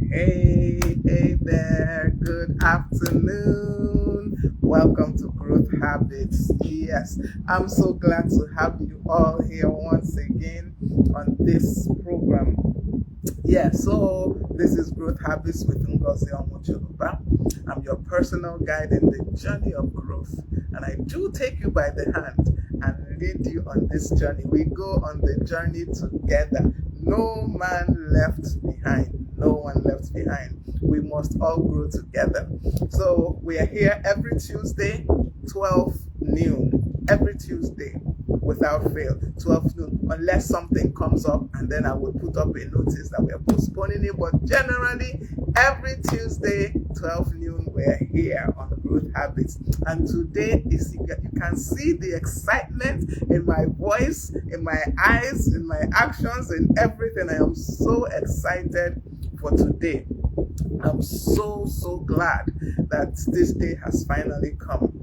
Hey there, good afternoon. Welcome to Growth Habits. Yes, I'm so glad to have you all here once again on this program. Yeah, so this is Growth Habits with Ngozi Omocholuba. I'm your personal guide in the journey of growth, and I do take you by the hand and lead you on this journey. We go on the journey together. No man left behind. No one left behind. We must all grow together. So we are here every Tuesday, 12 noon. Every Tuesday without fail, 12 noon, unless something comes up and then I will put up a notice that we are postponing it. But generally, every Tuesday, 12 noon, we're here on Growth Habits. And today is, you can see the excitement in my voice, in my eyes, in my actions, in everything. I am so excited for today. I'm so glad that this day has finally come.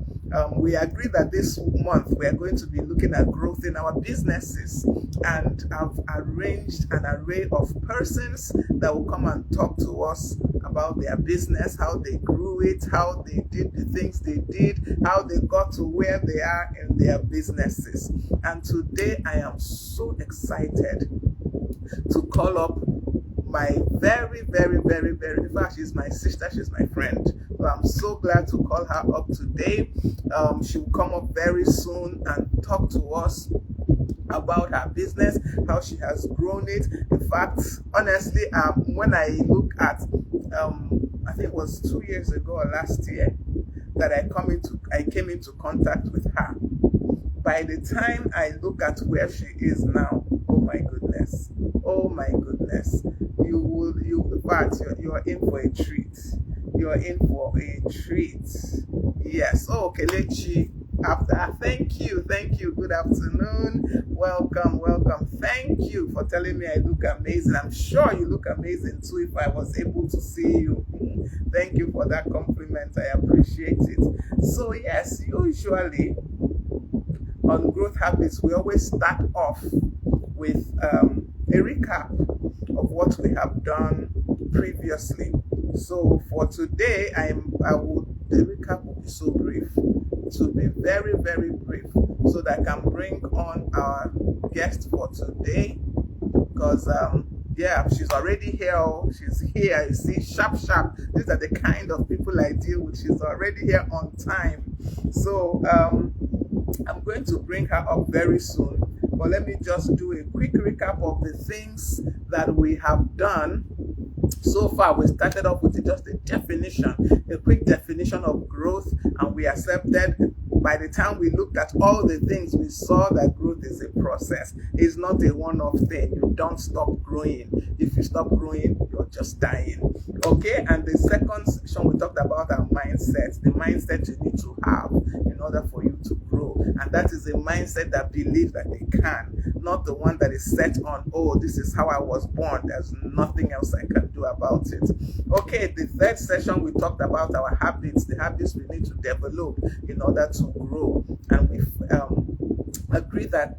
We agreed that this month we are going to be looking at growth in our businesses, and I've arranged an array of persons that will come and talk to us about their business, how they grew it, how they did the things they did, how they got to where they are in their businesses. And today I am so excited to call up my very, in fact, she's my sister, she's my friend. So I'm so glad to call her up today. She will come up very soon and talk to us about her business, how she has grown it. In fact, honestly, when I look at, I think it was 2 years ago or last year that I came into contact with her. By the time I look at where she is now, oh my goodness, you're in for a treat. You're in for a treat. Yes. Oh, Kelechi. Thank you. Good afternoon. Welcome. Thank you for telling me I look amazing. I'm sure you look amazing too if I was able to see you. Thank you for that compliment. I appreciate it. So yes, usually on Growth Habits, we always start off with a recap of what we have done previously. So for today, the recap will be so brief. It will be very, very brief, so that I can bring on our guest for today. Because she's already here. She's here. You see, sharp. These are the kind of people I deal with. She's already here on time. So I'm going to bring her up very soon. But let me just do a quick recap of the things that we have done so far. We started off with just a quick definition of growth, and we accepted. By the time we looked at all the things, we saw that growth is a process. It's not a one-off thing. You don't stop growing. If you stop growing, you're just dying. Okay, and the second section, we talked about our mindset, the mindset you need to have in order for you to grow. And that is a mindset that believes that they can, not the one that is set on, oh, this is how I was born. There's nothing else I can do about it. Okay, the third session, we talked about our habits, the habits we need to develop in order to grow. And we've agreed that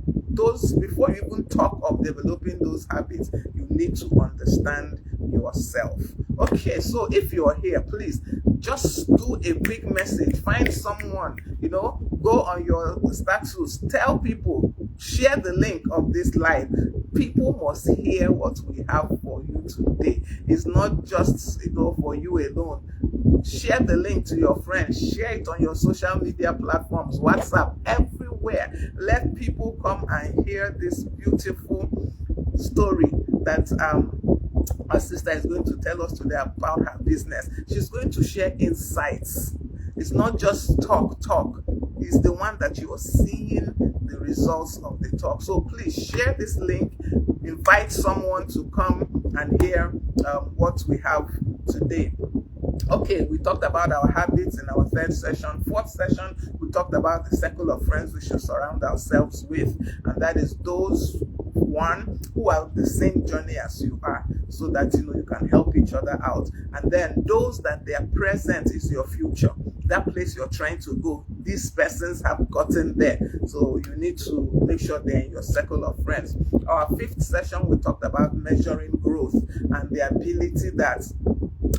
before you even talk of developing those habits, you need to understand yourself. Okay, so if you're here, please just do a quick message. Find someone, go on your status, tell people, share the link of this live. People must hear what we have for you today. It's not just for you alone. Share the link to your friends. Share it on your social media platforms, WhatsApp, everywhere. Let people come and hear this beautiful story that our sister is going to tell us today about her business. She's going to share insights. It's not just talk. It's the one that you are seeing the results of the talk. So please share this link. Invite someone to come and hear what we have today. Okay, we talked about our habits in our third session. Fourth session, we talked about the circle of friends we should surround ourselves with, and that is those who are the same journey as you are, so that you can help each other out. And then those that their present is your future, that place you're trying to go, these persons have gotten there, so you need to make sure they're in your circle of friends. Our fifth session, we talked about measuring growth and the ability that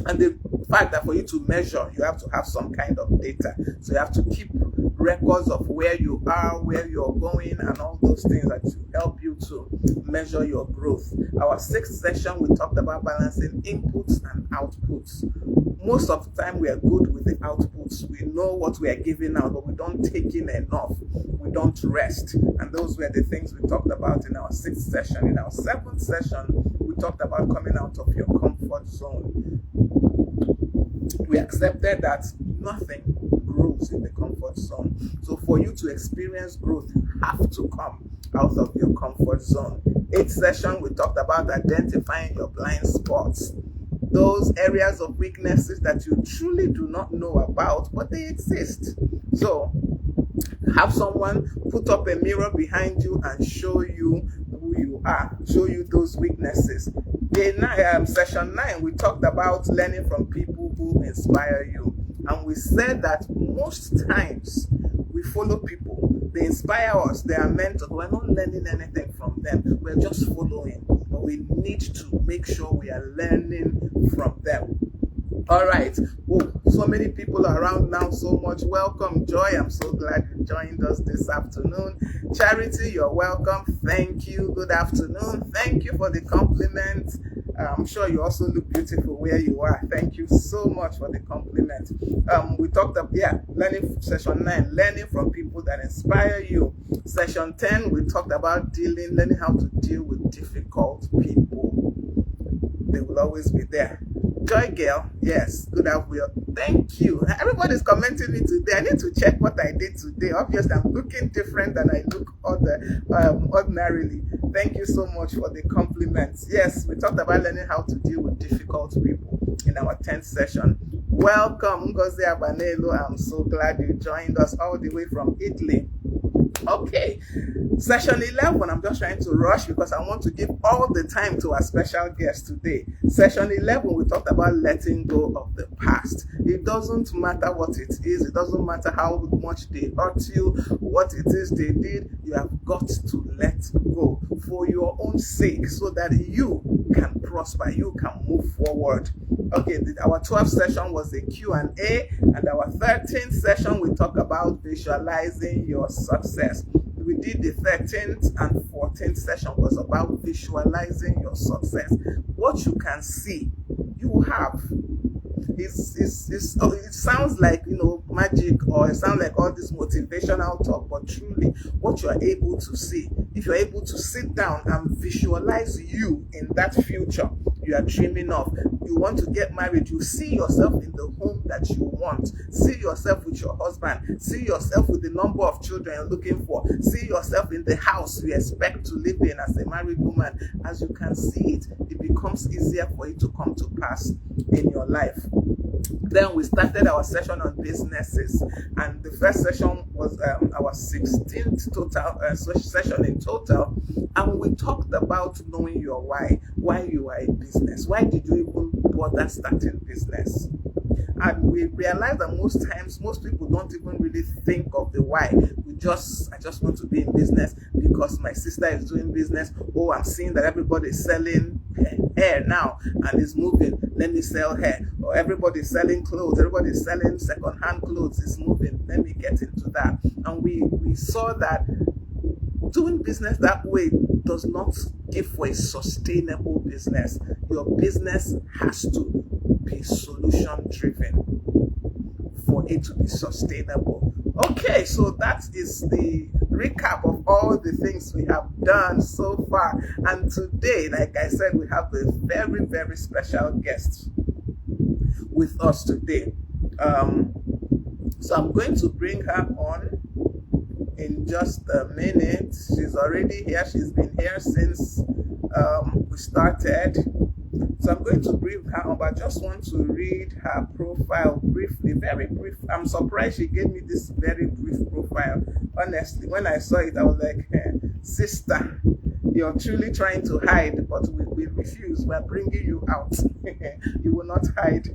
And the fact that for you to measure, you have to have some kind of data. So you have to keep records of where you are, where you're going, and all those things that will help you to measure your growth. Our sixth session, we talked about balancing inputs and outputs. Most of the time, we are good with the outputs. We know what we are giving out, but we don't take in enough. We don't rest. And those were the things we talked about in our sixth session. In our seventh session, we talked about coming out of your comfort zone. We accepted that nothing grows in the comfort zone. So for you to experience growth, you have to come out of your comfort zone. Eighth session, we talked about identifying your blind spots. Those areas of weaknesses that you truly do not know about, but they exist. So have someone put up a mirror behind you and show you who you are, show you those weaknesses. Session 9, we talked about learning from people who inspire you. And we said that most times we follow people. They inspire us. They are mentors. We're not learning anything from them. We're just following. But we need to make sure we are learning from them. All right. Oh, so many people are around now. So much. Welcome, Joy. I'm so glad you joined us this afternoon. Charity, you're welcome. Thank you. Good afternoon. Thank you for the compliment. I'm sure you also look beautiful where you are. Thank you so much for the compliment. We talked about, learning session 9, learning from people that inspire you. Session 10, we talked about learning how to deal with difficult people. They will always be there. Joy Girl, yes, good afternoon. Thank you. Everybody's commenting me today. I need to check what I did today. Obviously, I'm looking different than I look ordinarily. Thank you so much for the compliments. Yes, we talked about learning how to deal with difficult people in our 10th session. Welcome, Ngozi Abanelo. I'm so glad you joined us all the way from Italy. Okay, session 11, I'm just trying to rush because I want to give all the time to our special guest today. Session 11, we talked about letting go of the past. It doesn't matter what it is. It doesn't matter how much they hurt you, what it is they did. You have got to let go for your own sake so that you can prosper, you can move forward. Okay, our 12th session was the Q&A, and our 13th session, we talk about visualizing your success. We did the 13th and 14th session was about visualizing your success. What you can see, you have. It sounds like, magic, or it sounds like all this motivational talk, but truly what you are able to see, if you're able to sit down and visualize you in that future you are dreaming of. You want to get married, you see yourself in the home that you want, see yourself with your husband, see yourself with the number of children you're looking for, see yourself in the house you expect to live in as a married woman. As you can see it, it becomes easier for it to come to pass in your life. Then we started our session on businesses, and the first session was our 16th total session in total, and we talked about knowing your why you are in business. Why did you even bother starting business? And we realized that most times, most people don't even really think of the why. I just want to be in business because my sister is doing business. Oh, I'm seeing that everybody is selling hair now and is moving. Let me sell hair. Or everybody's selling clothes. Everybody's selling second-hand clothes. It's moving. Let me get into that. And we saw that doing business that way does not give for a sustainable business. Your business has to be solution driven for it to be sustainable. Okay, so that is the recap of all the things we have done so far. And today, like I said, we have a very, very special guest with us today. So I'm going to bring her on in just a minute. She's already here. She's been here since we started. So I'm going to brief her on, but I just want to read her profile briefly, very brief. I'm surprised she gave me this very brief profile. Honestly, when I saw it, I was like, sister, you're truly trying to hide, but we refuse. We're bringing you out. You will not hide.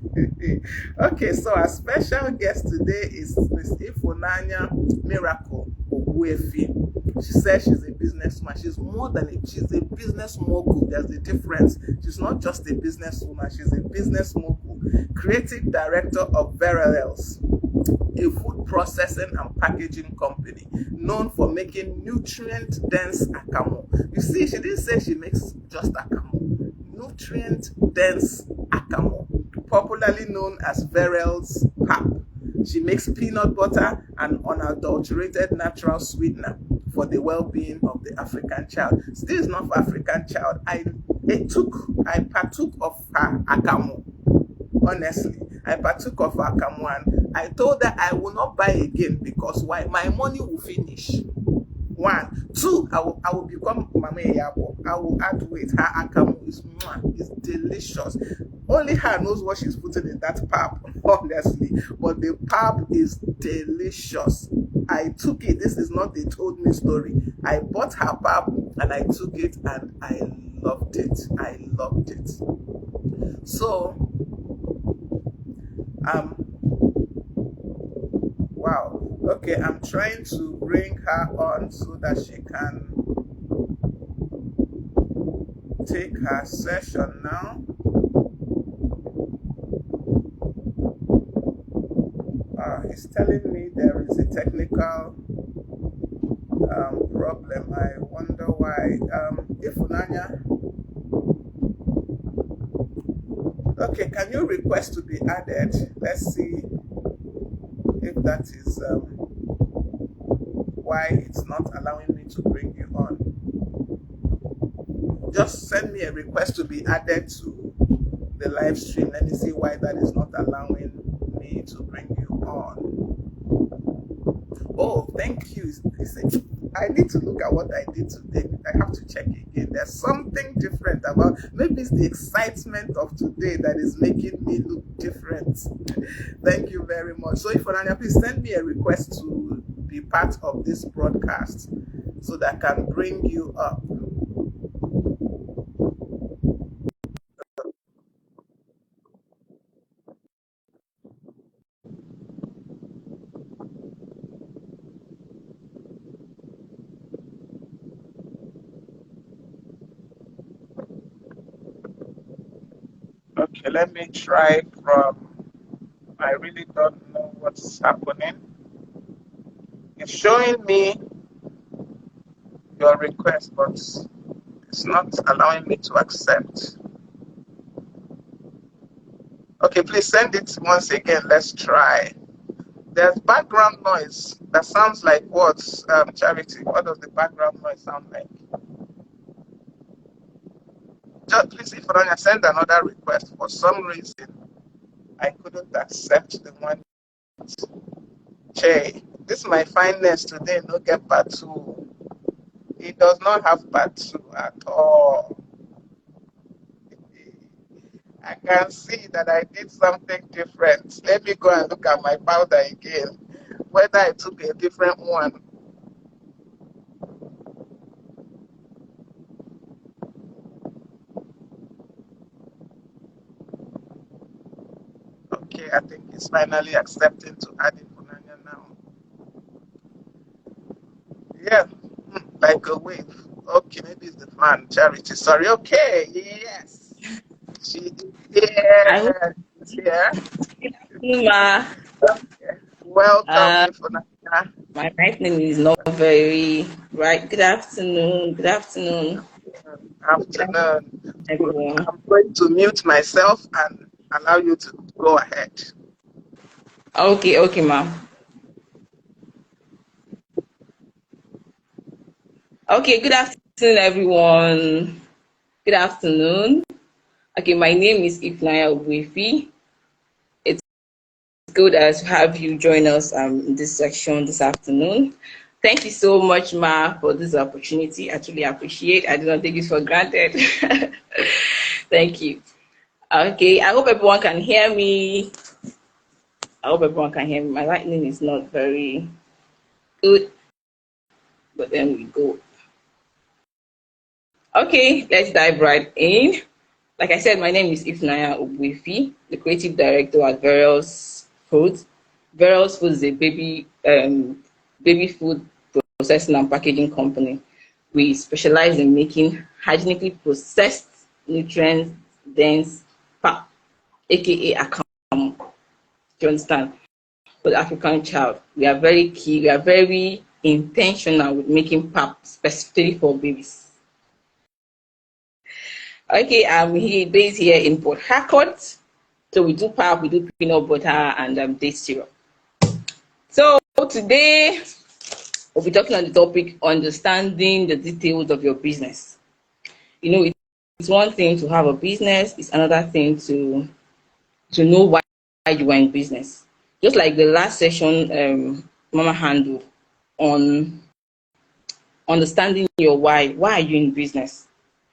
Okay, so our special guest today is Miss Ifunanya Miracle Ogbuefi. She says she's a businesswoman. She's a business mogul. There's a difference. She's not just a businesswoman, she's a business mogul. Creative director of Verelels, a food processing and packaging company known for making nutrient-dense akamu. You see, she didn't say she makes just akamu. Nutrient-dense akamu, popularly known as Verel's pap. She makes peanut butter and unadulterated natural sweetener for the well-being of the African child. So this is not for African child. I partook of her akamu. Honestly, I partook of her akamu and I told her I will not buy again because why? My money will finish. One, two, I will become Mama Yabo. I will add weight. Her akamu is delicious. Only her knows what she's putting in that pap, honestly. But the pap is delicious. I took it. This is not a told me story. I bought her pap and I took it and I loved it. I loved it. So, wow. Okay, I'm trying to bring her on so that she can take her session now. It's telling me there is a technical problem. I wonder why. Ifunanya. Okay, can you request to be added? Let's see if that is why it's not allowing me to bring you on. Just send me a request to be added to the live stream. Let me see why that is not allowing me to bring you on. Oh, thank you. I need to look at what I did today. I have to check again. There's something different about, maybe it's the excitement of today that is making me look different. Thank you very much. So Ifunanya, please send me a request to be part of this broadcast so that I can bring you up. Okay, let me try from, I really don't know what's happening. It's showing me your request, but it's not allowing me to accept. Okay, please send it once again. Let's try. There's background noise that sounds like what, Charity? What does the background noise sound like? Just please, if I send another request, for some reason, I couldn't accept the one. Che, this is my fineness today. No get part two. It does not have part two at all. I can see that I did something different. Let me go and look at my powder again, whether I took a different one. Okay, I think it's finally accepting to add Ifunanya now. Yeah, like a wave. Okay, maybe it's the fan. Charity, sorry. Okay, yes. She, yeah, yeah. Okay. Welcome, Ifunanya. My right name is not very right. Good afternoon. Good afternoon. Afternoon. Everyone. I'm going to mute myself and allow you to go ahead. Okay, ma'am. Okay, good afternoon, everyone. Good afternoon. Okay, my name is Ifunanya Ogbuefi. It's good to have you join us in this section this afternoon. Thank you so much, Ma, for this opportunity. I truly appreciate. I do not take this for granted. Thank you. Okay, I hope everyone can hear me. My lightning is not very good, but then we go. Okay, let's dive right in. Like I said, my name is Ifunanya Ogbuefi, the creative director at Verel's Foods. Verel's Foods is a baby food processing and packaging company. We specialize in making hygienically processed, nutrient-dense pap, aka akamu. Do you understand? For the African child, we are very key. We are very intentional with making pap specifically for babies. Okay, I'm here based here in Port Harcourt. So we do pap, we do peanut butter and date syrup. So today we'll be talking on the topic understanding the details of your business. You know, it's one thing to have a business, it's another thing to know why you are in business. Just like the last session Mama handled on understanding your why. Why are you in business?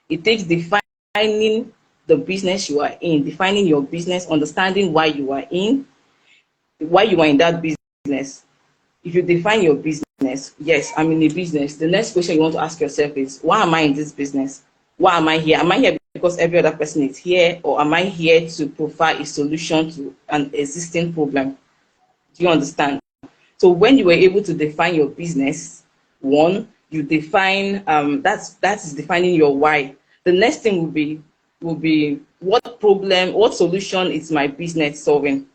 It takes defining the business you are in, defining your business, understanding why you are in that business. If you define your business, yes, I'm in a business. The next question you want to ask yourself is, why am I in this business? Why am I here? Am I here because every other person is here, or am I here to provide a solution to an existing problem? Do you understand? So when you were able to define your business, one, you define that is defining your why. The next thing will be what problem, what solution is my business solving?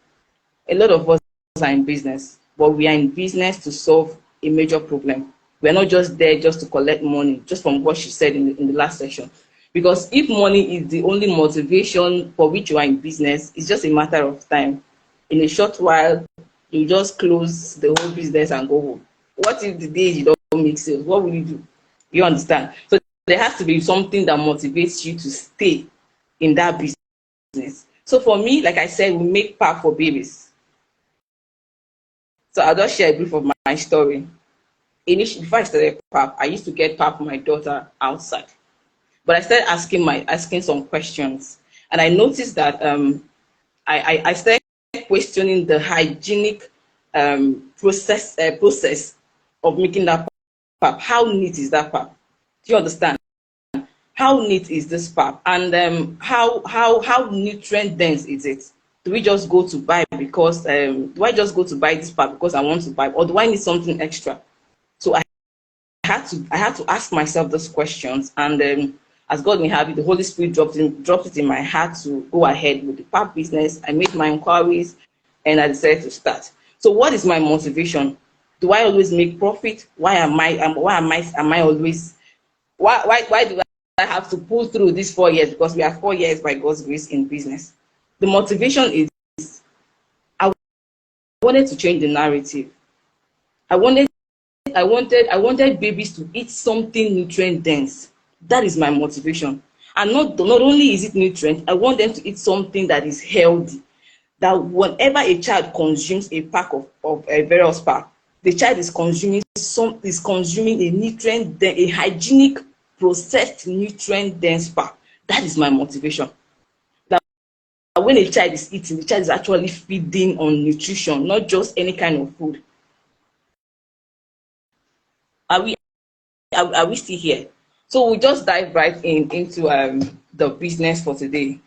A lot of us are in business, but we are in business to solve a major problem. We are not just there just to collect money, just from what she said in the last section. Because if money is the only motivation for which you are in business, it's just a matter of time. In a short while, you just close the whole business and go home. What if the day you don't make sales? What will you do? You understand? So there has to be something that motivates you to stay in that business. So for me, like I said, we make pap for babies. So I'll just share a brief of my story. Initially, before I started pap, I used to get pap for my daughter outside. But I started asking some questions. And I noticed that I started questioning the hygienic process of making that pap. How neat is that pap? Do you understand? How neat is this pap? And how nutrient dense is it? Do we just go to buy because do I just go to buy this pap because I want to buy, or do I need something extra? So I had to ask myself those questions, and as God may have it, the Holy Spirit dropped it in my heart to go ahead with the pap business. I made my inquiries, and I decided to start. So what is my motivation? Do I always make profit? Why am I always why do I have to pull through these 4 years? Because we are 4 years by God's grace in business. The motivation is I wanted to change the narrative. I wanted babies to eat something nutrient dense. That is my motivation. And not only is it nutrient, I want them to eat something that is healthy. That whenever a child consumes a pack of a various pack, the child is consuming a nutrient, a hygienic, processed, nutrient dense pack. That is my motivation. That when a child is eating, the child is actually feeding on nutrition, not just any kind of food. Are we still here? So we just dive right into the business for today.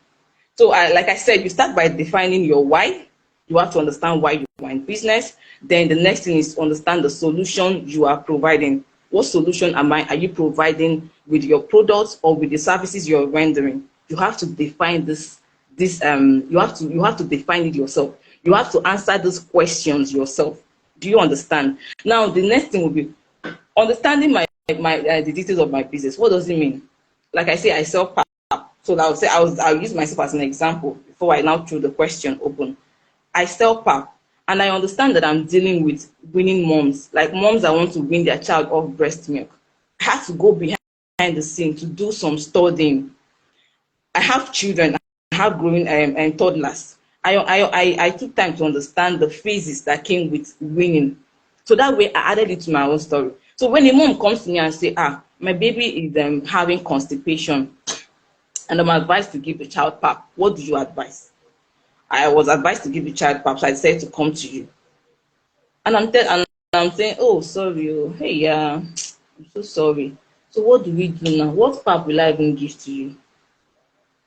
So like I said, you start by defining your why. You have to understand why you are in business. Then the next thing is to understand the solution you are providing. What solution are you providing with your products or with the services you're rendering? You have to define you have to define it yourself. You have to answer these questions yourself. Do you understand? Now the next thing will be understanding the details of my business. What does it mean? Like I say, I sell pap. So I'll use myself as an example before I now throw the question open. I sell pap, and I understand that I'm dealing with winning moms, like moms that want to win their child off breast milk. I have to go behind the scene to do some studying. I have children. I have growing toddlers. I took time to understand the phases that came with winning. So that way I added it to my own story. So when a mom comes to me and say, my baby is having constipation, and I'm advised to give the child pap, what do you advise? I was advised to give the child pap, so I decided to come to you. And I'm saying, oh, sorry, hey, yeah, I'm so sorry. So what do we do now? What pap will I even give to you?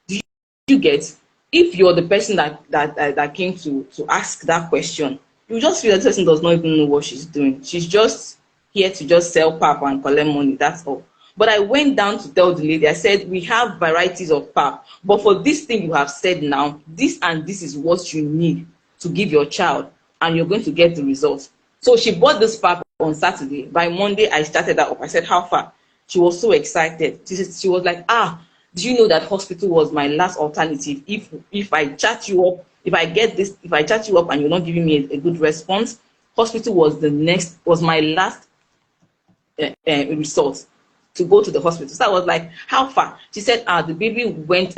Do you get? If you're the person that came to ask that question, you just feel that the person does not even know what she's doing. She's just here to just sell pap and collect money. That's all. But I went down to tell the lady, I said, we have varieties of pap, but for this thing you have said now, this and this is what you need to give your child, and you're going to get the results. So she bought this pap on Saturday. By Monday, I started that up. I said, how far? She was so excited. She was like, do you know that hospital was my last alternative? If I chat you up, if I chat you up and you're not giving me a good response, hospital was my last resort to go to the hospital. So I was like, how far? She said, the baby went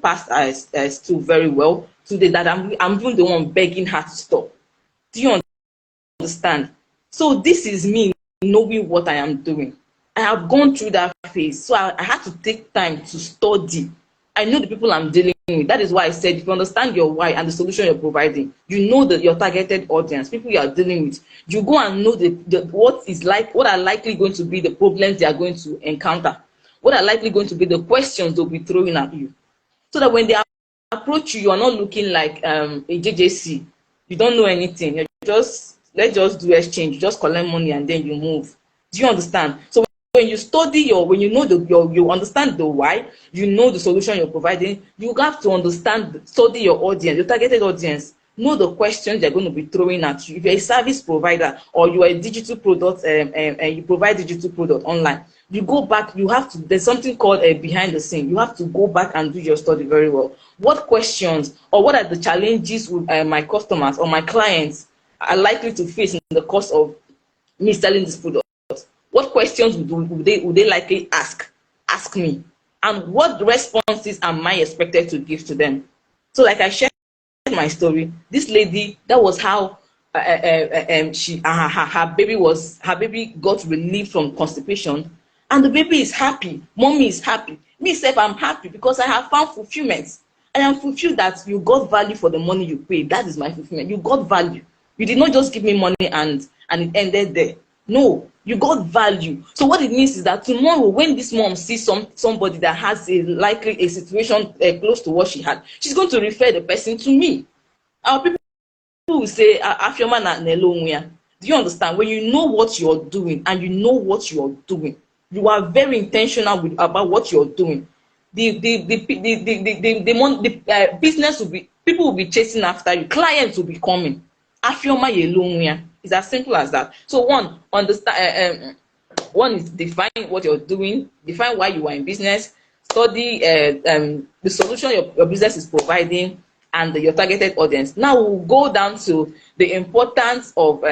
past as two very well. Today that I'm even the one begging her to stop. Do you understand? So this is me knowing what I am doing. I have gone through that phase, so I had to take time to study. I know the people I'm dealing with. That is why I said, if you understand your why and the solution you're providing, you know that your targeted audience, people you are dealing with, you go and know what are likely going to be the problems they are going to encounter, what are likely going to be the questions they'll be throwing at you, so that when they approach you, you are not looking like a JJC. You don't know anything. Let's just do exchange. You just collect money and then you move. Do you understand? So when you study when you know you understand the why, you know the solution you're providing, you have to study your audience, your targeted audience. Know the questions they're going to be throwing at you. If you're a service provider or you are a digital product and you provide digital product online, you go back, there's something called behind the scene. You have to go back and do your study very well. What questions or what are the challenges with my customers or my clients are likely to face in the course of me selling this product? What questions would they likely ask me? And what responses am I expected to give to them? So like I shared my story, this lady, that was how her baby got relief from constipation, and the baby is happy, mommy is happy, me self I'm happy because I have found fulfillment. I am fulfilled that you got value for the money you paid. That is my fulfillment. You got value. You did not just give me money and it ended there. No, you got value. So what it means is that tomorrow when this mom sees somebody that has likely a situation close to what she had, she's going to refer the person to me. Our people will say, Afioma na Nelonwea. Do you understand? When you know what you're doing and you know what you're doing, you are very intentional about what you're doing. The business will be, people will be chasing after you, clients will be coming. Afioma Yelonwea. It's as simple as that. So one, understand. One is define what you're doing, define why you are in business, study the solution your business is providing, and your targeted audience. Now we'll go down to the importance of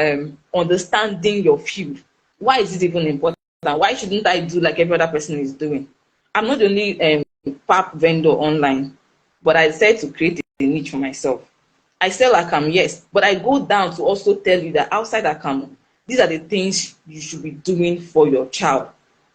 understanding your field. Why is it even important? Why shouldn't I do like every other person is doing? I'm not the only pap vendor online, but I decided to create a niche for myself. I sell Akam, yes, but I go down to also tell you that outside Akam, these are the things you should be doing for your child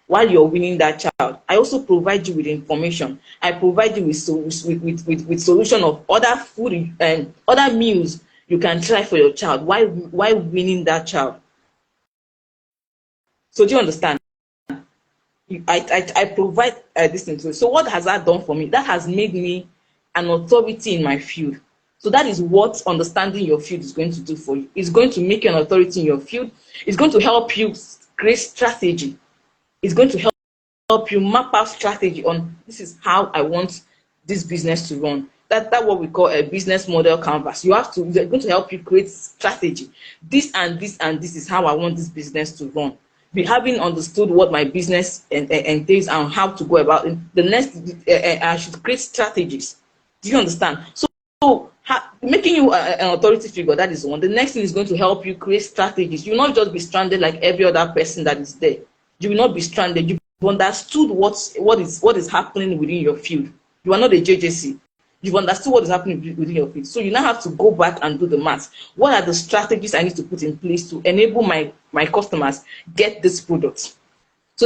while you're winning that child. I also provide you with information. I provide you with solution of other food and other meals you can try for your child while winning that child. So do you understand? I provide this thing to you. So what has that done for me? That has made me an authority in my field. So that is what understanding your field is going to do for you. It's going to make you an authority in your field. It's going to help you create strategy. It's going to help you map out strategy on this is how I want this business to run. That's what we call a business model canvas. They're going to help you create strategy. This and this and this is how I want this business to run. Having understood what my business entails and how to go about it, the next I should create strategies. Do you understand? So making you an authority figure, that is one. The next thing is going to help you create strategies. You will not just be stranded like every other person that is there. You will not be stranded. You've understood what is happening within your field. You are not a JJC. You've understood what is happening within your field. So you now have to go back and do the math. What are the strategies I need to put in place to enable my customers get this product? So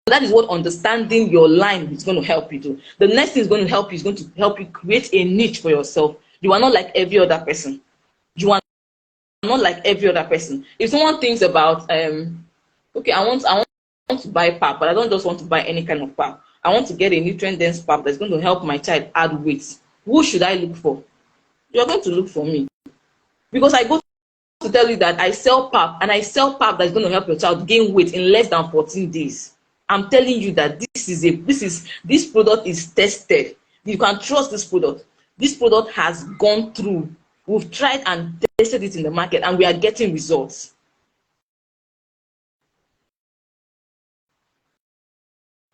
that is what understanding your line is going to help you do. The next thing is going to help you create a niche for yourself. You are not like every other person. You are not like every other person. If someone thinks about okay, I want to buy pap, but I don't just want to buy any kind of pap. I want to get a nutrient dense pap that's going to help my child add weight. Who should I look for? You are going to look for me because I go to to tell you that I sell pap, and I sell pap that's going to help your child gain weight in less than 14 days. I'm telling you that this product is tested. You can trust this product. This product has gone through. We've tried and tested it in the market, and we are getting results.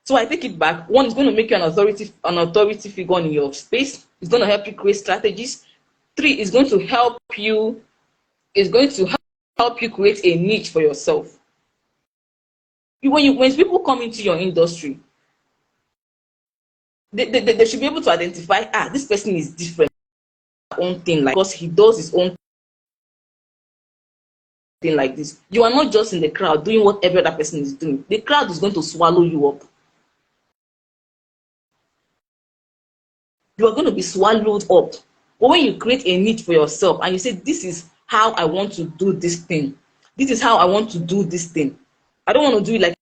So I take it back. One, is going to make you an authority figure in your space. It's going to help you create strategies. Three, is going to help you. Is going to help you create a niche for yourself. When people come into your industry, they should be able to identify, this person is different, own thing, like, because he does his own thing like this. You are not just in the crowd doing what every other person is doing. The crowd is going to swallow you up. You are going to be swallowed up. But when you create a niche for yourself and you say, this is how I want to do this thing, this is how I want to do this thing, I don't want to do it like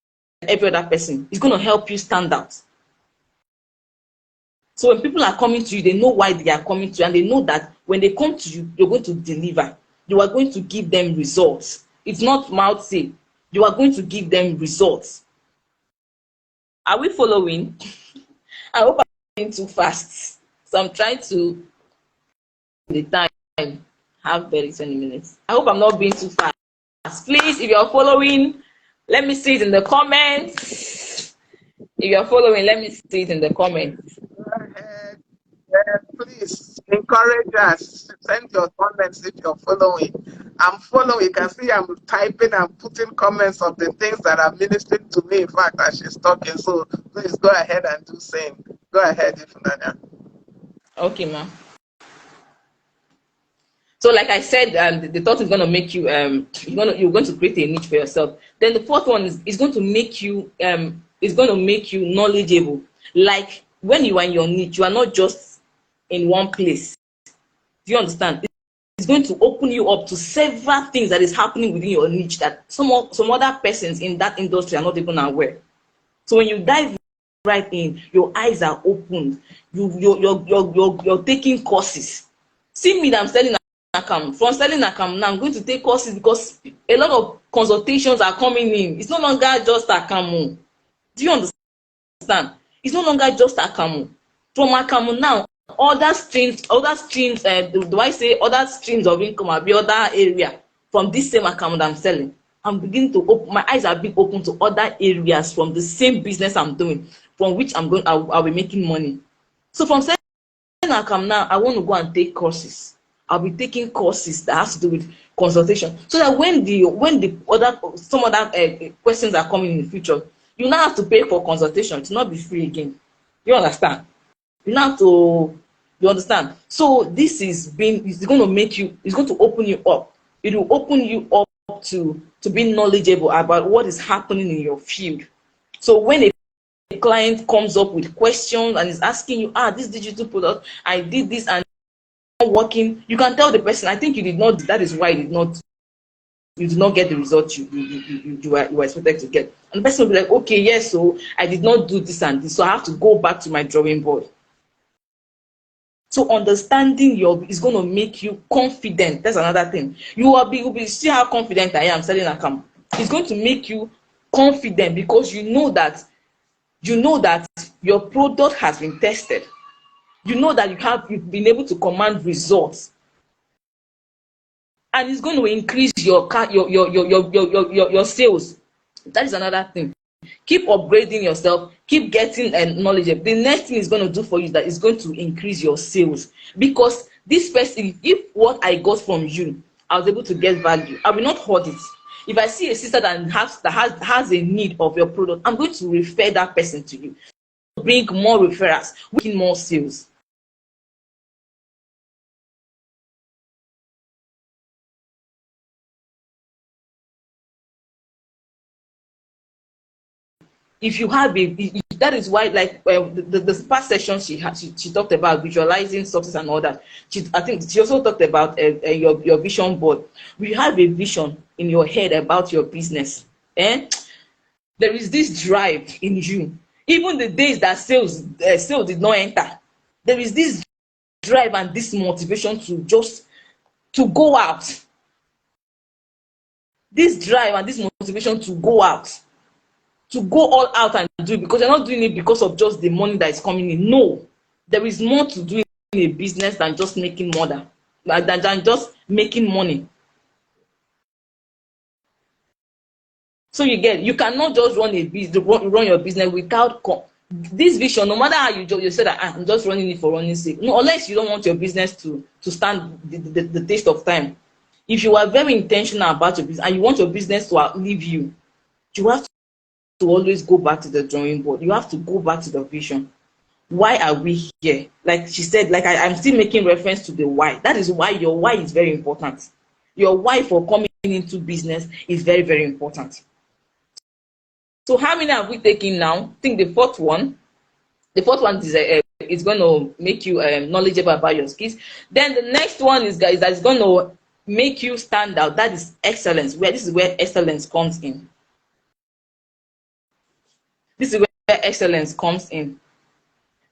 every other person, it's going to help you stand out. So when people are coming to you, they know why they are coming to you, and they know that when they come to you, you're going to deliver. You are going to give them results. It's not mouth say. You are going to give them results. Are we following? I hope I'm going too fast. So I'm trying to the time have barely 20 minutes. I hope I'm not being too fast. Please, if you're following, let me see it in the comments. If you're following, let me see it in the comments. Go ahead. Yeah, please encourage us. Send your comments if you're following. I'm following. You can see I'm typing and putting comments of the things that are ministering to me. In fact, as she's talking, so please go ahead and do same. Go ahead, Ifunanya. Okay, ma'am. So, like I said, the thought is going to make you you're going to create a niche for yourself. Then the fourth one is going to make you knowledgeable. Like when you are in your niche, you are not just in one place. Do you understand? It's going to open you up to several things that is happening within your niche that some other persons in that industry are not even aware. So when you dive right in, your eyes are opened. You're taking courses. See me that I'm selling account. From selling account now, I'm going to take courses because a lot of consultations are coming in. It's no longer just account. Do you understand? It's no longer just account. From account now, other streams, do I say other streams of income will be other area from this same account I'm selling. I'm beginning to open, my eyes are being open to other areas from the same business I'm doing, from which I'll be making money. So from selling account now, I want to go and take courses. I'll be taking courses that has to do with consultation, so that when some other questions are coming in the future, you now have to pay for consultation. To not be free again. You understand? You now have to, you understand? So this is going to make you, it's going to open you up. It will open you up to be knowledgeable about what is happening in your field. So when a client comes up with questions and is asking you, this digital product, I did this and not working, you can tell the person, I think you did not, that is why you did not get the result you were expected to get. And the person will be like, okay, yes, so I did not do this and this, so I have to go back to my drawing board. So understanding is going to make you confident. That's another thing. You will be see how confident I am selling account. It's going to make you confident because you know that your product has been tested. You know that you've been able to command results, and it's going to increase your sales. That is another thing. Keep upgrading yourself, keep getting knowledge. The next thing is going to do for you that is going to increase your sales, because this person, if what I got from you, I was able to get value, I will not hoard it. If I see a sister that has a need of your product, I'm going to refer that person to you. Bring more referrals, making more sales. If you have that is why, like, the past session she talked about visualizing success and all that. I think she also talked about your vision board. We have a vision in your head about your business, there is this drive in you. Even the days that sales did not enter, there is this drive and this motivation to go out. this drive and this motivation to go out, to go all out and do it, because you're not doing it because of just the money that is coming in. No, there is more to doing a business than just making more than just making money. So you cannot just run a business, run your business without this vision. No matter how you say that, I'm just running it for running sake. No, unless you don't want your business to stand the test of time. If you are very intentional about your business and you want your business to outlive you, you have to always go back to the drawing board. You have to go back to the vision. Why are we here? Like she said, like I'm still making reference to the why. That is why your why is very important. Your why for coming into business is very, very important. So how many have we taken now? I think the fourth one. The fourth one is going to make you knowledgeable about your skills. Then the next one is, guys, that's going to make you stand out. That is excellence. This is where excellence comes in. This is where excellence comes in.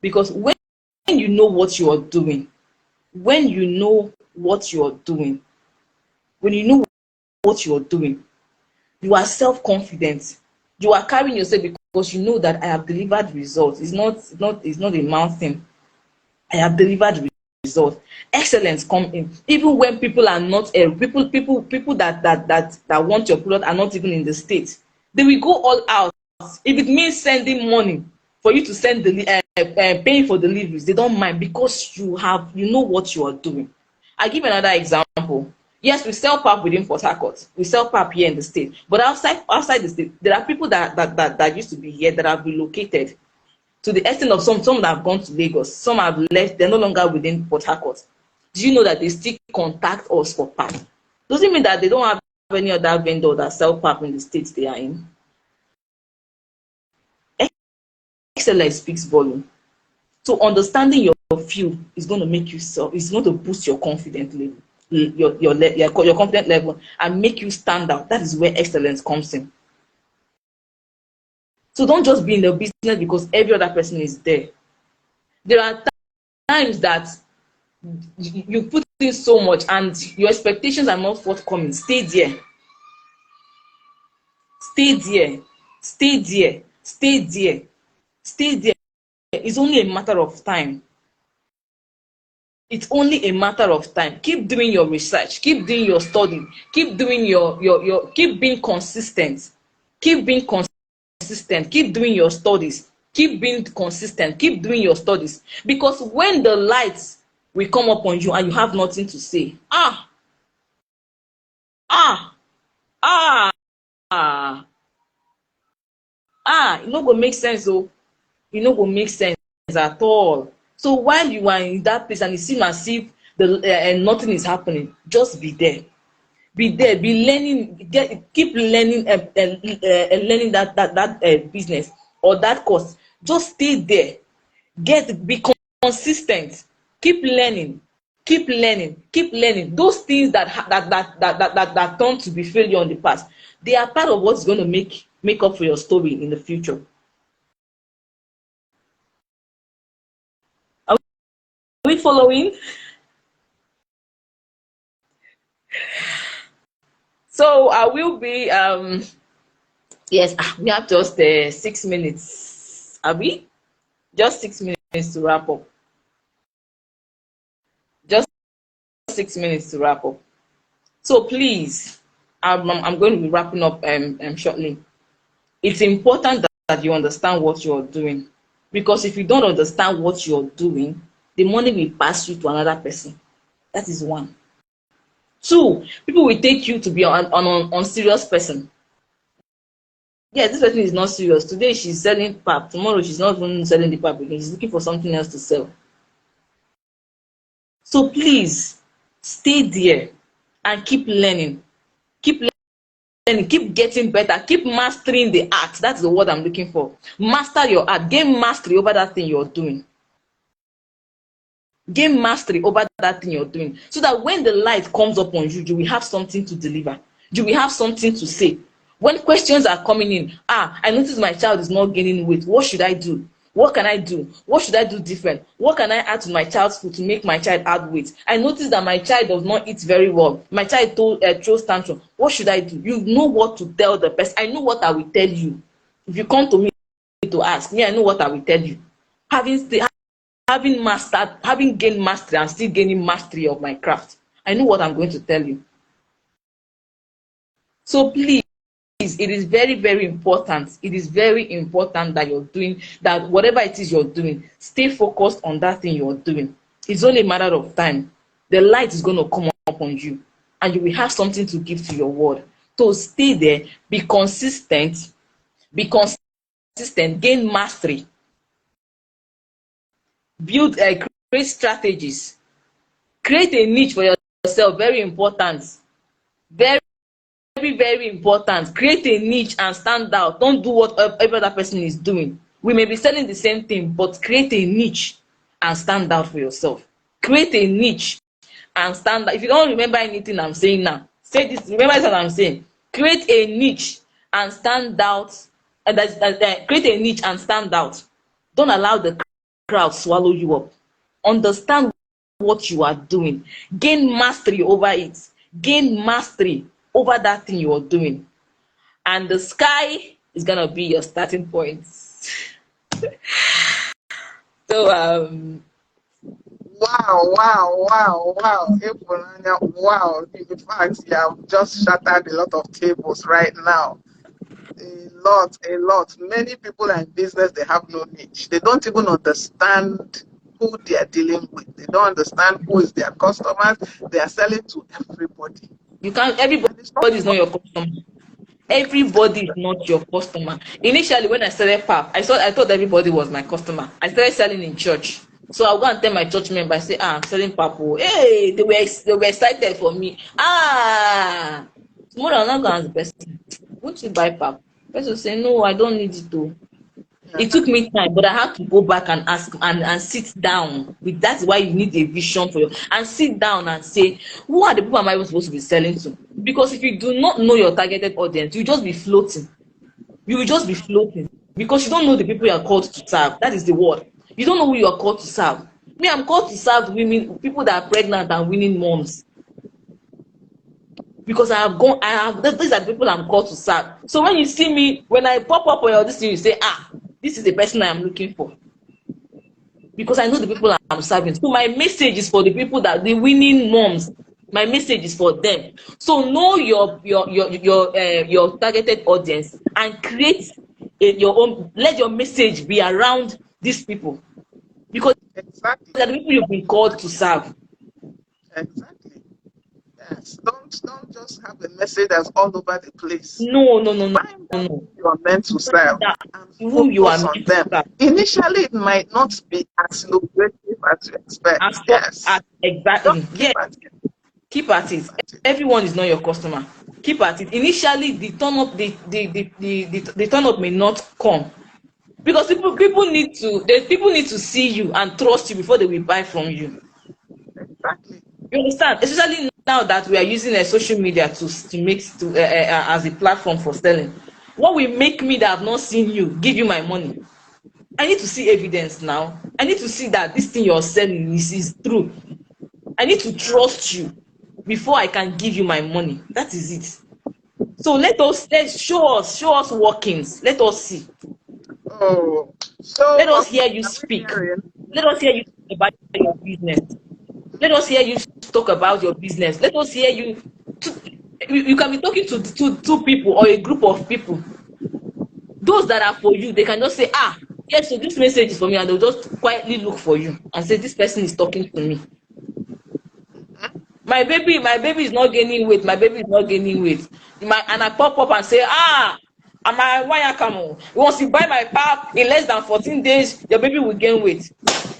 Because when you know what you are doing, when you know what you are doing, when you know what you are doing, you are self-confident. You are carrying yourself because you know that I have delivered results. It's not a mouth thing. I have delivered results. Excellence come in. Even when people are not people that want your product are not even in the state. They will go all out. If it means sending money for you to send paying for deliveries, they don't mind, because you know what you are doing. I give another example. Yes, we sell pap within Port Harcourt. We sell pap here in the state. But outside the state, there are people that used to be here that have relocated, to the extent of some that have gone to Lagos. Some have left. They're no longer within Port Harcourt. Do you know that they still contact us for pap? Doesn't mean that they don't have any other vendor that sell pap in the states they are in. Excellence speaks volume. So understanding your field is going to make you is going to boost your confidence level, your confidence level, and make you stand out. That is where excellence comes in. So don't just be in the business because every other person is there. There are times that you put in so much and your expectations are not forthcoming. Stay there. Stay there. Stay there. Stay there. Stay there. It's only a matter of time. It's only a matter of time. Keep doing your research. Keep doing your study. Keep doing keep being consistent. Keep being consistent. Keep doing your studies. Keep being consistent. Keep doing your studies. Because when the lights will come up on you and you have nothing to say, it no go make sense. Oh, it no go make sense at all. So while you are in that place and it seems as if nothing is happening, just be there. Be there. Be learning. Keep learning. Learning that business or that course. Just stay there. Be consistent. Keep learning. Keep learning. Keep learning. Those things that turn to be failure in the past, they are part of what's going to make up for your story in the future. Are we following? So I will be yes, we have just 6 minutes. Are we? Just 6 minutes to wrap up. Just 6 minutes to wrap up. So please, I'm going to be wrapping up shortly. It's important that you understand what you're doing, because if you don't understand what you're doing, the money will pass you to another person. That is one. Two, people will take you to be an serious person. Yeah, this person is not serious. Today she's selling pap. Tomorrow she's not even selling the pap again. She's looking for something else to sell. So please stay there and keep learning. Keep learning. Keep getting better. Keep mastering the art. That's the word I'm looking for. Master your art. Gain mastery over that thing you're doing. Gain mastery over that thing you're doing, so that when the light comes up on you, you will have something to deliver. You will have something to say. When questions are coming in, I notice my child is not gaining weight. What should I do? What can I do? What should I do different? What can I add to my child's food to make my child add weight? I noticed that my child does not eat very well. My child throws tantrum. What should I do? You know what to tell the person. I know what I will tell you. If you come to me to ask me, I know what I will tell you. Having gained mastery and still gaining mastery of my craft, I know what I'm going to tell you. So please, it is very, very important. It is very important that you're doing that. Whatever it is you're doing, stay focused on that thing you're doing. It's only a matter of time. The light is going to come up on you, and you will have something to give to your world. So stay there, be consistent, gain mastery, create strategies, create a niche for yourself. Very important. Very, very, very important. Create a niche and stand out. Don't do what every other person is doing. We may be selling the same thing, but create a niche and stand out for yourself. Create a niche and stand out. If you don't remember anything I'm saying now, say this. Remember what I'm saying. Create a niche and stand out. Create a niche and stand out. Don't allow the crowd swallow you up. Understand what you are doing. Gain mastery over it. Gain mastery over that thing you are doing. And the sky is going to be your starting point. So, Wow. Ifunanya, wow. In fact, you have just shattered a lot of tables right now. A lot. Many people are in business, they have no niche. They don't even understand who they are dealing with. They don't understand who is their customers. They are selling to everybody. Everybody is not your customer. Everybody is not your customer. Initially, when I started PAP, I thought everybody was my customer. I started selling in church. So I'll go and tell my church member, I say, I'm selling PAP. Hey, they were excited for me. Tomorrow I'm not going to ask the person, won't you buy PAP? The person will say, no, I don't need it to. It took me time, but I had to go back and ask and sit down. That's why you need a vision for you. And sit down and say, who are the people am I supposed to be selling to? Because if you do not know your targeted audience, you just be floating. You will just be floating because you don't know the people you are called to serve. That is the word. You don't know who you are called to serve. Me, I'm called to serve women, people that are pregnant and winning moms. Because these are the people I'm called to serve. So when you see me, when I pop up on this thing, you say, this is the person I am looking for. Because I know the people I'm serving. So my message is for the people that the winning moms. My message is for them. So know your targeted audience and create your own. Let your message be around these people, because exactly. they're the people you've been called to serve. Exactly. Yes. Don't just have a message that's all over the place. No. Find out who you are meant to serve and Who you are focus on meant to them. serve. Initially, it might not be as lucrative as you expect. Yes. Exactly. Just Yeah. keep at it. Keep at it. Everyone is not your customer. Keep at it. Initially, the turn up may not come, because people need to see you and trust you before they will buy from you. Exactly. You understand? Especially now that we are using social media as a platform for selling. What will make me that I've not seen you give you my money? I need to see evidence now. I need to see that this thing you're selling is true. I need to trust you before I can give you my money. That is it. So let's show us workings. Let us see. Oh, so Let us what hear you are we speak. hearing? Let us hear you talk about your business. Let us hear you talk about your business. Let us hear you. You can be talking to two people or a group of people. Those that are for you, they can just say, yes, so this message is for me, and they'll just quietly look for you and say, this person is talking to me. My baby is not gaining weight. My baby is not gaining weight. And I pop up and say, am I why come? Once you buy my pap in less than 14 days, your baby will gain weight.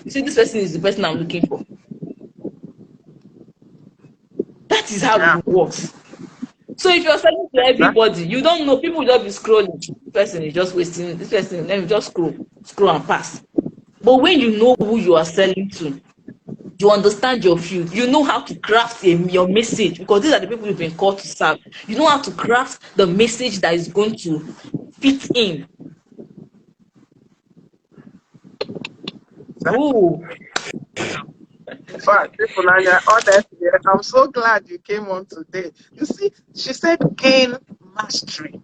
You see, this person is the person I'm looking for. That is how Yeah. it works. So if you're selling to everybody, you don't know, people will just be scrolling. This person is just wasting. This person, let me just scroll and pass. But when you know who you are selling to, you understand your field, you know how to craft your message, because these are the people you've been called to serve. You know how to craft the message that is going to fit in. Exactly. Ooh, In fact, Ifunanya, honestly, I'm so glad you came on today. You see, she said gain mastery.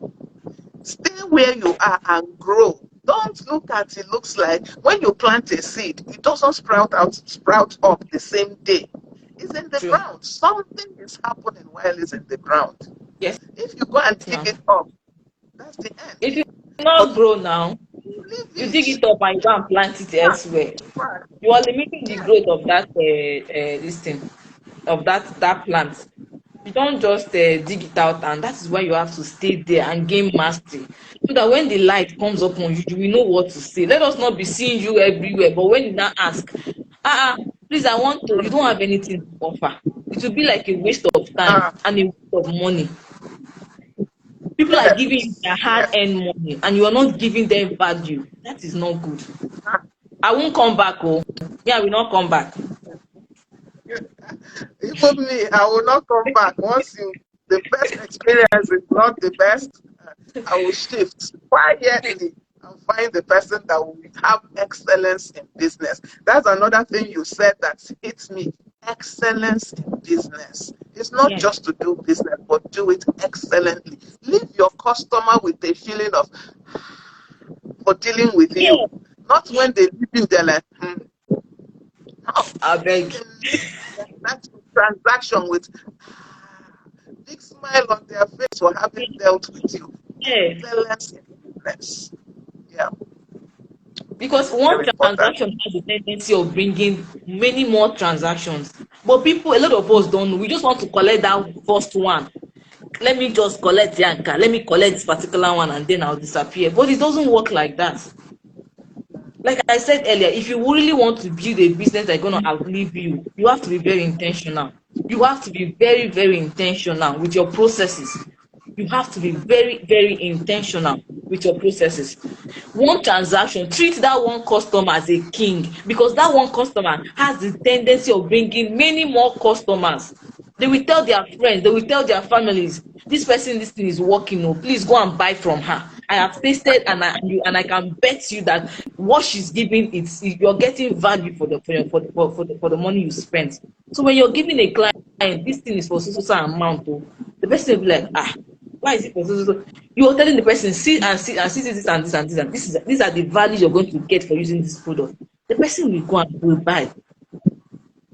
Stay where you are and grow. Don't look at it looks like when you plant a seed, it doesn't sprout up the same day. It's in the true. ground. Something is happening while it's in the ground. Yes, If you go and dig now. it up, that's the If end. you But not grow now, you you leave dig it. it up and you go and plant it Yeah, elsewhere. right. You are limiting the Yeah. growth of that this thing, of that plant. You don't just dig it out, and that is why you have to stay there and gain mastery, so that when the light comes up on you, you will know what to say. Let us not be seeing you everywhere, but when you now ask, please, I want to, you don't have anything to offer. It will be like a waste of time Ah, and a waste of money. People are giving you yes. their Yes. hard-earned money, and you are not giving them value. That is not good. Ah, I won't come back. Oh, yeah, I will not come back. even me, I will not come back. Once the best experience is not the best, I will shift quietly and find the person that will have excellence in business. That's another thing you said that hits me. Excellence in business. It's not Yes. just to do business, but do it excellently. Leave your customer with a feeling of for dealing with you. Yeah. Not when they leave you, they're like, no. I When beg. they leave that transaction with big smile on their face for having dealt with you. Yeah. Excellence in business. Yeah, Because very, one very important. transaction has a tendency of bringing many more transactions. But people, a lot of us don't know. We just want to collect that first one. Let me just collect Yanka. Let me collect this particular one and then I'll disappear. But it doesn't work like that. Like I said earlier, if you really want to build a business that's going to outlive you, you have to be very intentional. You have to be very, very intentional with your processes. You have to be very, very intentional with your processes. One transaction, treat that one customer as a king, because that one customer has the tendency of bringing many more customers. They will tell their friends, they will tell their families, this person, this thing is working, oh, please go and buy from her. I have tasted, and I can bet you that what she's giving, you're getting value for the money you spent. So when you're giving a client, this thing is for so amount, oh, the person will be like, why is it for so? You're telling the person, see and see and see this and this and this and these are the values you're going to get for using this product. The person will go and will buy,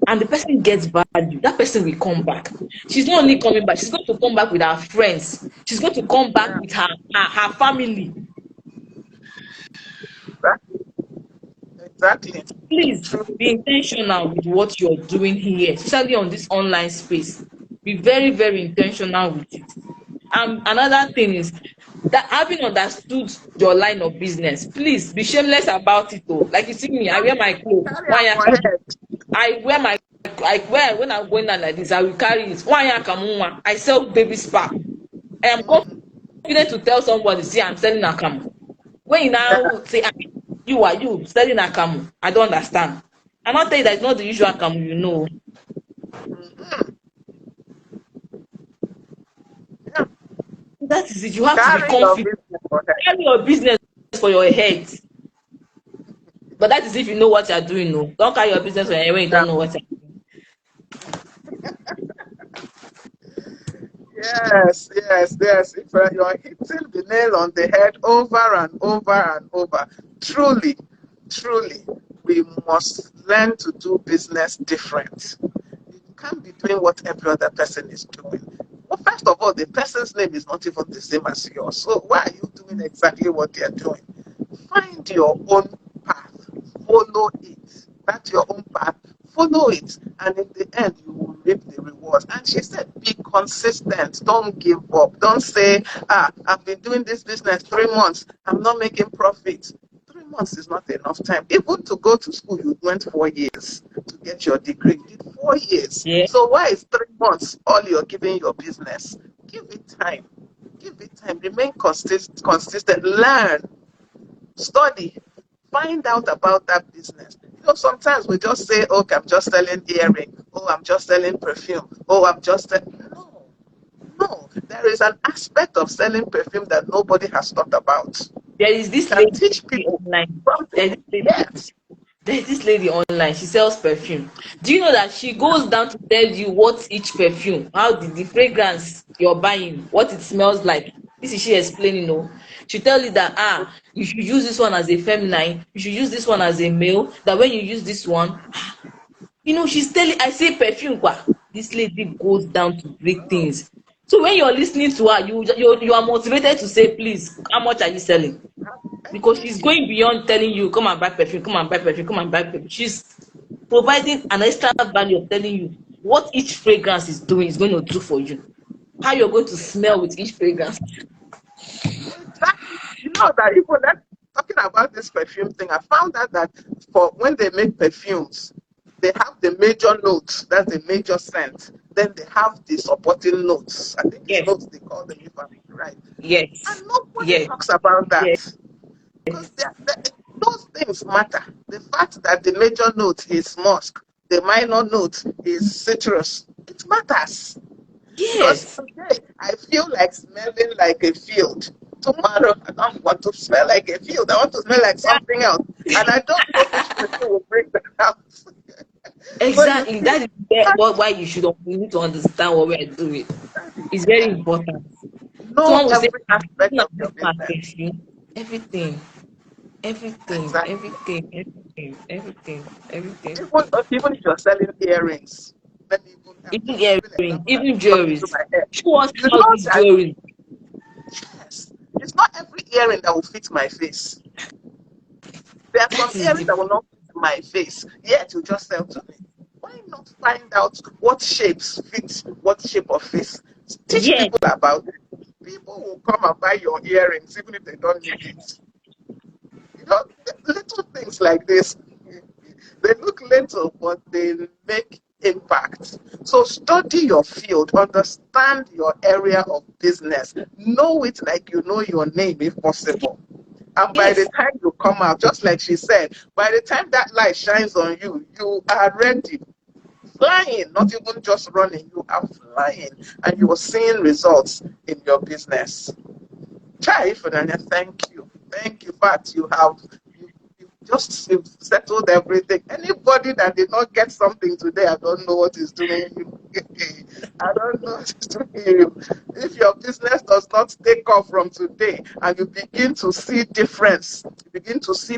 and the person gets value. That person will come back. She's not only coming back, she's going to come back with her friends. She's going to come back Yeah, with her family. exactly. Exactly. Please True. be intentional with what you're doing here, especially on this online space. Be very, very intentional with it. Another thing is that having understood your line of business, please be shameless about it. Oh, like you see me, I wear my clothes. Carry One am year, for head. I wear my, I wear when I'm going down like this, I will carry it. One year, I sell baby spa. I am confident to tell somebody, see, I'm selling akamu. When you Yeah. now say, you are you selling akamu, I don't understand. I'm not telling you that it's not the usual akamu, you know. Mhm. Yeah. That is it. You have to be Carry your confident. business for head. Carry your business for your head. But that is if you know what you're doing. No, don't carry your business for your head when you Yeah. don't know what you're doing. Yes, yes, yes. If you're hitting the nail on the head over and over and over, truly, truly, we must learn to do business different. You can't be doing what every other person is doing. Well, first of all, the person's name is not even the same as yours. So why are you doing exactly what they're doing? Find your own path, follow it. That's your own path, follow it, and in the end, you will reap the rewards. And she said, be consistent, don't give up. Don't say, I've been doing this business 3 months, I'm not making profit. 3 months is not enough time. Even to go to school, you went 4 years to get your degree. You did 4 years. Yeah, So why is 3 months all you're giving your business? Give it time. Give it time. Remain consistent. Learn. Study, find out about that business. Sometimes we just say, "Oh, I'm just selling earring. Oh, I'm just selling perfume. Oh, I'm just no, no. There is an aspect of selling perfume that nobody has thought about. there is You this can lady teach people online. something. There's this lady. Yes. There's this lady online, she sells perfume. Do you know that she goes down to tell you what each perfume, how the fragrance you're buying, what it smells like? This is she explaining. No, she tell you that you should use this one as a feminine, you should use this one as a male. That when you use this one, she's telling. I say perfume, kwa. This lady goes down to break things. So when you're listening to her, you are motivated to say, please, how much are you selling? Because she's going beyond telling you, come and buy perfume, come and buy perfume, come and buy perfume. She's providing an extra value of telling you what each fragrance is doing, is going to do for you, how you're going to smell with each fragrance. Exactly. You know that even that talking about this perfume thing, I found out that for when they make perfumes, they have the major notes, that's the major scent. Then they have the supporting notes. I think it's Yes, notes they call them if I'm right. yes, And nobody yes, talks about yes, that. Because those things matter. The fact that the major note is musk, the minor note is citrus, it matters. Because yes. today I feel like smelling like a field. Tomorrow I don't want to smell like a field. I want to smell like That, something else. And I don't know which person will bring that out. So you exactly. see, That is that, why you need to understand what we are doing. that is It's very that. important. Know Someone will say, every aspect looking at of this your man business. perfume, everything, everything, Exactly. everything, everything, everything, everything. Even if you're selling earrings, let me even I'm Even just giving an earrings, example that even just popped into jewelries. my head. Show us You how know this that jewelry. yes, it's not every earring that will fit my face. There are some That is earrings the that will not fit my face, yet you just sell to me. Why not find out what shapes fit what shape of face? Teach yes, people about it. People will come and buy your earrings even if they don't need it. You know, little things like this, they look little, but they make impact. So study your field, understand your area of business, know it like you know your name if possible. And by the yes, time you come out, just like she said, by the time that light shines on you, you are ready. Flying, not even just running, you are flying and you are seeing results in your business. Chai Funanya, thank you. Thank you. But you've settled everything. Anybody that did not get something today, I don't know what is doing you. I don't know what is doing you. If your business does not take off from today and you begin to see difference, you begin to see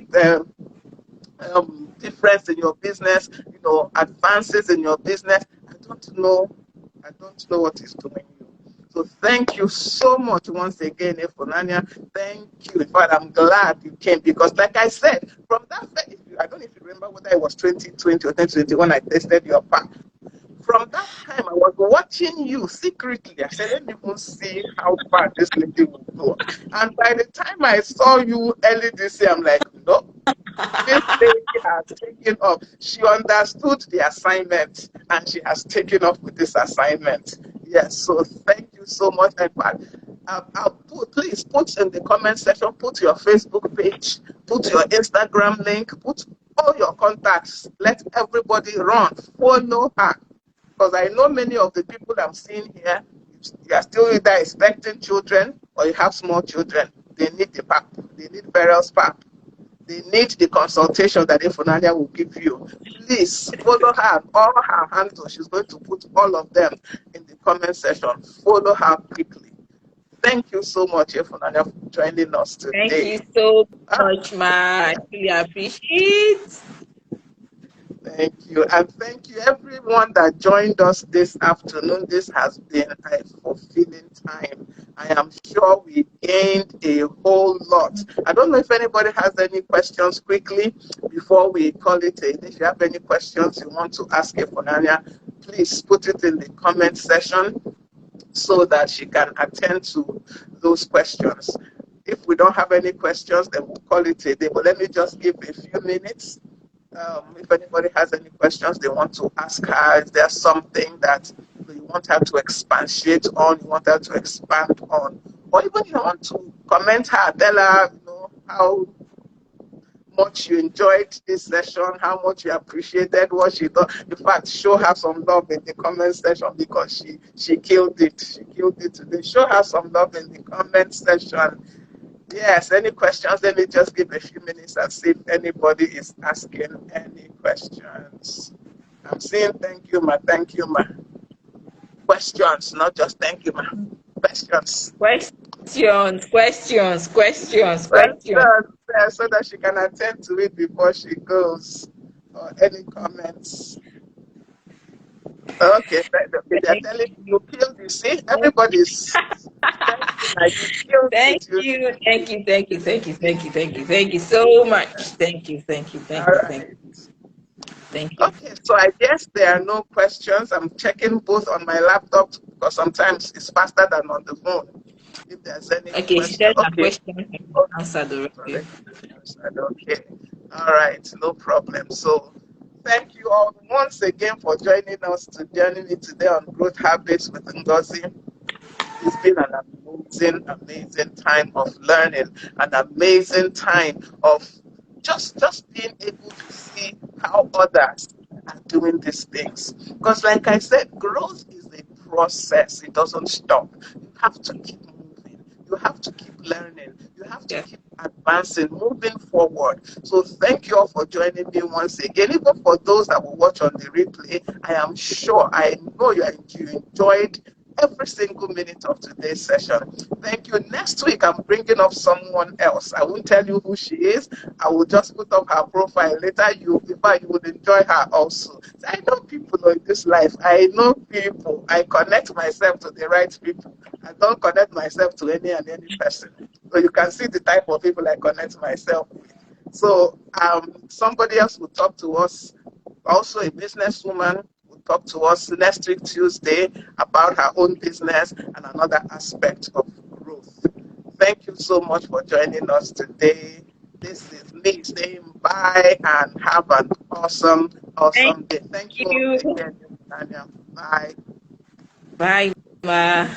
difference in your business, advances in your business. I don't know what is doing you. So thank you so much once again, Ifunanya. Thank you. In fact, I'm glad you came because, like I said, from that, I don't know if you remember whether it was 2020 or 2021 when I tested your pack. From that time, I was watching you secretly. I said, let me even see how far this lady will go. And by the time I saw you early this year, I'm like, no, this lady has taken off. She understood the assignment and she has taken off with this assignment. Yes, so thank you so much. And please put in the comment section, put your Facebook page, put your Instagram link, put all your contacts. Let everybody run. Follow her. Because I know many of the people I'm seeing here, you are still either expecting children or you have small children. They need the PAP. They need burial PAP. They need the consultation that Ifunanya will give you. Please follow her on all her handles. She's going to put all of them in the comment section. Follow her quickly. Thank you so much, Ifunanya, for joining us thank today. you so Ah, much, ma. I really appreciate. thank you. And thank you, everyone that joined us this afternoon. This has been a fulfilling time. I am sure we gained a whole lot. I don't know if anybody has any questions quickly before we call it a day. If you have any questions you want to ask Efonania, please put it in the comment section so that she can attend to those questions. If we don't have any questions, then we'll call it a day. But let me just give a few minutes if anybody has any questions they want to ask her, is there something that you want her to expatiate on, you want her to expand on, or even you want to comment her, tell her, how much you enjoyed this session, how much you appreciated what she done. In fact, show her some love in the comment section because she killed it. She killed it today. Show her some love in the comment section. Yes, any questions? Let me just give a few minutes and see if anybody is asking any questions. I'm saying thank you, ma. Thank you, ma. Questions, not just thank you, ma. Questions. Questions. Questions, so that she can attend to it before she goes. Or any comments. Okay, okay, they're Thank telling you you. killed it. See, everybody's thank you, now you killed Thank it. You you. Thank you. Thank you. Thank you. Thank you. Thank you. Thank you so much. Thank you. Thank you. all Thank you. Thank right. you. Thank you. Okay, so I guess there are no questions. I'm checking both on my laptop because sometimes it's faster than on the phone. If there's any Okay, she question, said her okay. question has been Okay, answered it's already. already been answered. Okay, all right, no problem. So, thank you all once again for joining me today on Growth Habits with Ngozi. It's been an amazing, amazing time of learning, an amazing time of just being able to see how others are doing these things. Because, like I said, growth is a process, it doesn't stop. You have to keep moving, you have to keep learning, you have to Yeah. keep advancing, moving forward. So, thank you all for joining me once again. Even for those that will watch on the replay, I know you enjoyed every single minute of today's session. Thank you. Next week, I'm bringing up someone else. I won't tell you who she is. I will just put up her profile later. In fact, you would enjoy her also. So I know people in this life. I know people. I connect myself to the right people. I don't connect myself to any person. So you can see the type of people I connect myself with. So somebody else will talk to us, also a businesswoman, will talk to us next week, Tuesday, about her own business and another aspect of growth. Thank you so much for joining us today. This is me saying bye and have an awesome, Thank awesome day. Thank you all you. again, Tanya. Bye. Bye, ma.